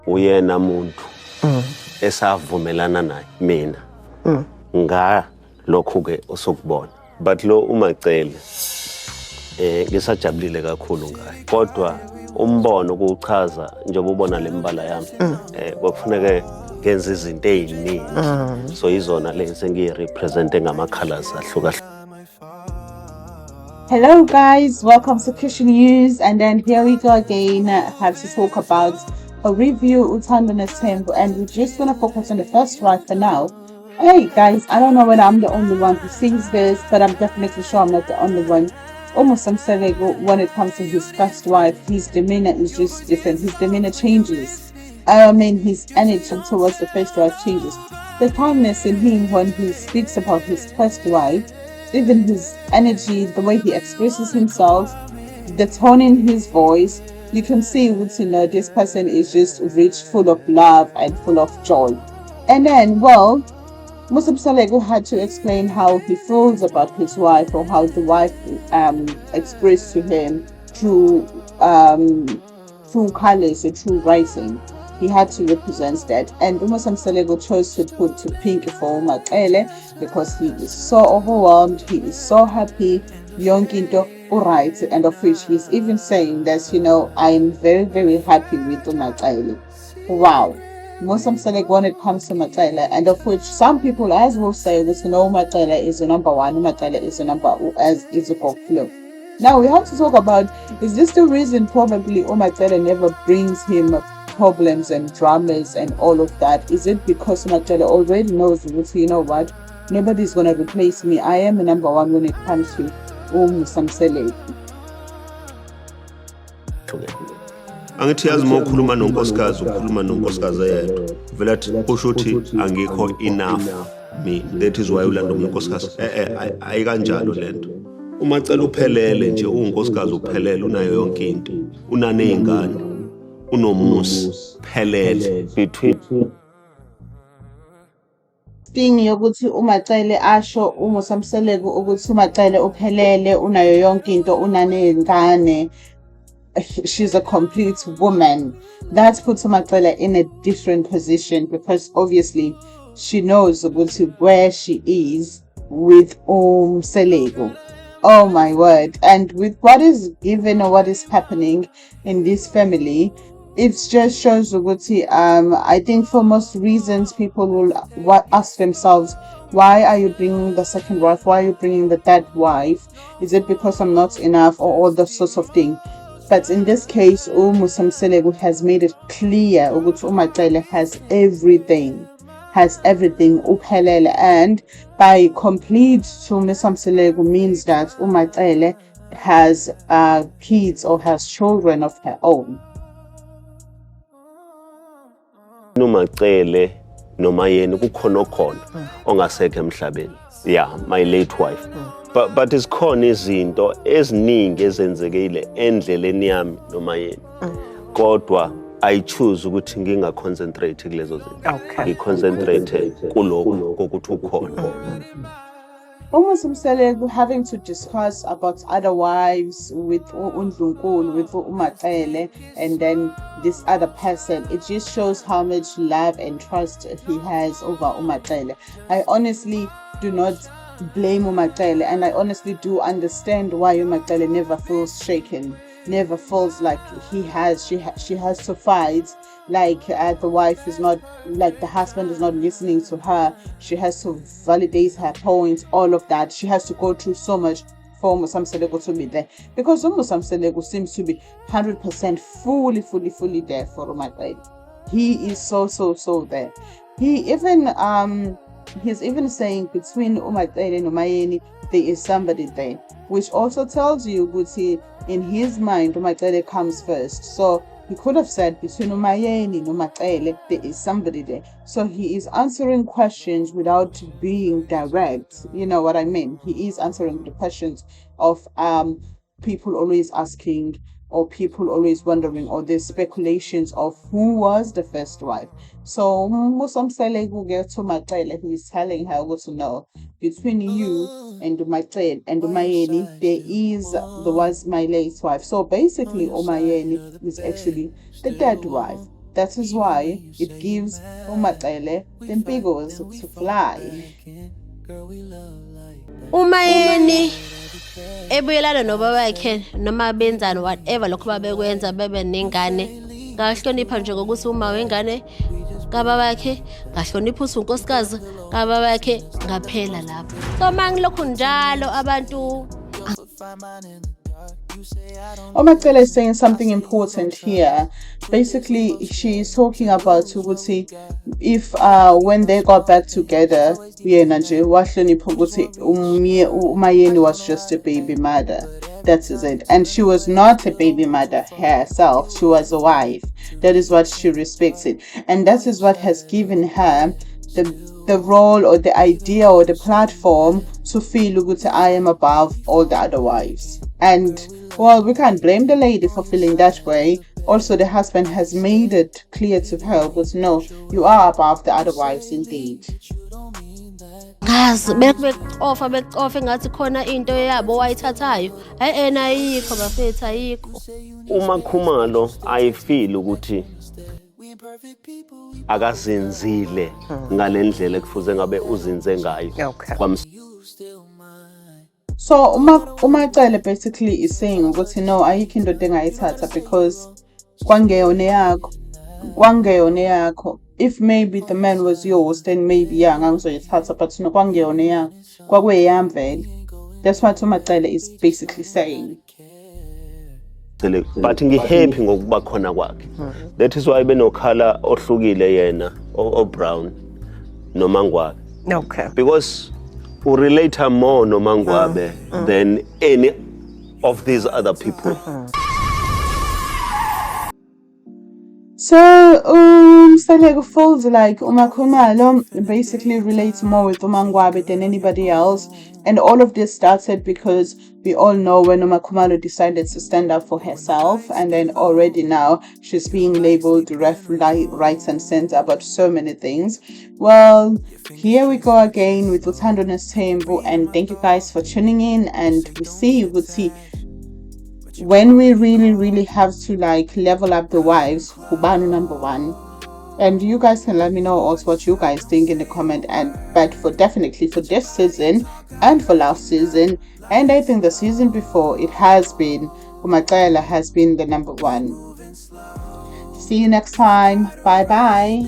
uyena muntu esavumelana naye mina nga lokhu ke osukubona but lo uMacele ngisajabulile kakhulu ngaye kodwa umbono ukuchaza njengoba ubona lembala yami kwakufuneke ngenza izinto eziningi so izona lezi engirepresente ngama colors ahlukahlukene. Hello guys, welcome to Cushion News, and then here we go again. I have to talk about a review Uthando Netembo, and we're just gonna focus on the first wife for now. Hey guys, I don't know whether I'm the only one who sees this, but I'm definitely sure I'm not the only one. Almost when it comes to his first wife, his demeanor is just different. His demeanor changes. I mean, his energy towards the first wife changes. The calmness in him when he speaks about his first wife, even his energy, the way he expresses himself, the tone in his voice, you can see this person is just rich, full of love and full of joy. And then, well, Musa Msalego had to explain how he feels about his wife, or how the wife expressed to him through colors or through writing. He had to represent that, and Musa Msalego chose to put to pink for Macele because he is so overwhelmed, he is so happy, Yonginto alright, and of which he's even saying that, I am very, very happy with Macele. Wow. Musa Msalego when it comes to Macele, and of which some people as will say that Macele is the number one, Macele is the number as is a flow. Now we have to talk about, is this the reason probably Macele never brings him problems and dramas and all of that? Is it because Macele already knows what, nobody's gonna replace me, I am the number one when it comes to Musa Msalego? Angithi yazi uma ukhuluma nonkosikazi ukhuluma nonkosikazi yedwa vele athi kusho ukuthi angikho enough me, that is why ulanda unkosikazi ayikanjalo lento. UMacele uphelele nje, unkosikazi uphelele, unayo yonke into, unanezingane, unomusi phelele between thing yokuthi uMacele asho uMusa Msalego ukuthi uMacele uphelele, unayo yonke into, unanezingane, she's a complete woman. That puts Macele in a different position, because obviously she knows where she is with Msalego. Oh my word. And with what is given or what is happening in this family, it just shows I think for most reasons people will ask themselves, why are you bringing the second wife? Why are you bringing the third wife? Is it because I'm not enough, or all those sorts of things? But in this case, Musa Msalego has made it clear that Macele has everything, uphelele, and by complete to Musa Msalego means that Macele has kids or has children of her own. uMacele noma yena kukhona khona ongasekho emhlabeni, yeah, my late wife, but isikhona izinto eziningi ezenzekile endleleni yami noma yena, kodwa I choose ukuthi ngingaconcentrate kulezo zinto, ngiconcentrate kuloko kokuthi ukhona. Musa Msalego having to discuss about other wives with uNdlunkulu, with uMacele, and then this other person, it just shows how much love and trust he has over uMacele. I honestly do not blame uMacele, and I honestly do understand why uMacele never feels shaken, never feels like she has to fight, like the wife is not, like the husband is not listening to her, she has to validate her points, all of that. She has to go through so much for Musa Msalego to be there, because Musa Msalego seems to be 100% fully there for Macele. He is so there. He even he's even saying between Macele and Umayeni there is somebody there, which also tells you in his mind Macele comes first. So he could have said between Umayeni and Macele there is somebody there. So he is answering questions without being direct. You know what I mean? He is answering the questions of people always asking, or people always wondering, or there's speculations of who was the first wife. So Musa Msalego gets to Macele, who is telling her to know between you and Macele and Umayeni there was my late wife. So basically Umayeni is actually the third wife. That is why it gives uMacele the impikos to fly. Uma yeni ebuyelana nobaba wakhe noma benzani whatever lokho babekwenza bebe nengane ngahlonipha nje ngokuthi uma wengane kababa wakhe ngahlonipha usunkosikazi kababa wakhe ngaphela lapho. So mangilokhu njalo abantu uMacele is saying something important here. Basically, she is talking about ukuthi if when they got back together, yena nje wahlonipha ukuthi uMayeni was just a baby mother. That is it. And she was not a baby mother herself. She was a wife. That is what she respected. And that is what has given her the role or the idea or the platform to feel ukuthi I am above all the other wives. And well, we can't blame the lady for feeling that way. Also, the husband has made it clear to her, but no, you are above the other wives indeed. ngazi bekofa ngathi khona into yabo wayithathayo ena ayikho bafethu ayikho. Uma Khumalo I feel ukuthi akazinzile ngalendlela ekufuze ngabe uzinze ngayo. So uMacele basically is saying ukuthi no, ayikho into engayithatha because kwangeyona yakho. If maybe the man was yours, then maybe ngangizoyithatha, but no, kwangeyona yakho, kwakuyeyami vele. That's what uMacele is basically saying. But ngihappy ngokuba khona kwakhe. That is why benokhala ohlukile yena o brown noMangwabe. Okay. Because we relate her more noMangwabe than any of these other people. So Salego feels like Khumalo basically relates more with uMangwabe than anybody else. And all of this started because we all know when Khumalo decided to stand up for herself, and then already now she's being labeled right and center about so many things. Well, here we go again with Uthando Nesthembu, and thank you guys for tuning in, and we see when we really have to level up the wives, Khubani number one. And you guys can let me know also what you guys think in the comment. But definitely for this season and for last season, and I think the season before, it has been uMacele has been the number one. See you next time. Bye bye.